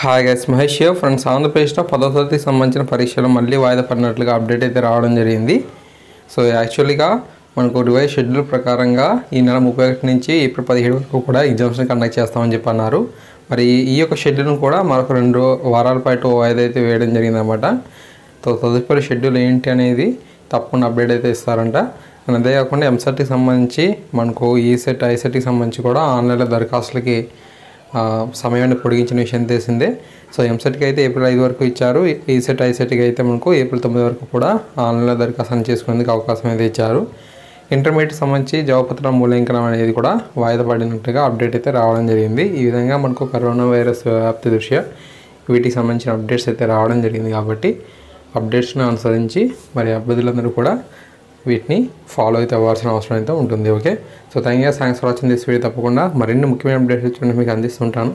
Hi guys, Mahesh here friends. ఆంధ్రప్రదేశ్లో 10వ తరగతికి సంబంధించిన పరీక్షలు మళ్ళీ వాయిదా పడినట్లుగా అప్డేట్ అయితే రావడం జరిగింది. సో యాక్చువల్గా మనకు రివైజ్ షెడ్యూల్ ప్రకారంగా ఈ నెల 31 నుంచి ఏప్రిల్ 17 వరకు కూడా ఎగ్జామ్స్ని కండక్ట్ చేస్తామని చెప్పి అన్నారు. మరి ఈ యొక్క షెడ్యూల్ను కూడా మరొక 2 వారాల పాటు వాయిదా అయితే వేయడం జరిగిందన్నమాట. సో తదుపరి షెడ్యూల్ ఏంటి అనేది తప్పకుండా అప్డేట్ అయితే ఇస్తారంట. అంతేకాకుండా ఎంసెట్కి సంబంధించి మనకు ఈసెట్ ఐసెట్కి సంబంధించి కూడా ఆన్లైన్లో దరఖాస్తులకి సమయాన్ని పొడిగించిన విషయం తెలిసిందే. సో ఎంసెట్కి అయితే ఏప్రిల్ 5 వరకు ఇచ్చారు. ఈసెట్ ఐసెట్కి అయితే మనకు ఏప్రిల్ 9 వరకు కూడా ఆన్లైన్లో దరఖాస్తు చేసుకునేందుకు అవకాశం అయితే ఇచ్చారు. ఇంటర్మీడియట్ సంబంధించి జవాబపత్రాల మూల్యాంకనం అనేది కూడా వాయిదా పడినట్టుగా అప్డేట్ అయితే రావడం జరిగింది. ఈ విధంగా మనకు కరోనా వైరస్ వ్యాప్తి దృష్ట్యా వీటికి సంబంధించిన అప్డేట్స్ అయితే రావడం జరిగింది. కాబట్టి అప్డేట్స్ని అనుసరించి మరి అభ్యర్థులందరూ కూడా వీటిని ఫాలో అయితే అవ్వాల్సిన అవసరం అయితే ఉంటుంది. Okay, so thanks for watching this video. తప్పకుండా మరిన్ని ముఖ్యమైన అప్డేట్స్ మీకు అందిస్తుంటాను.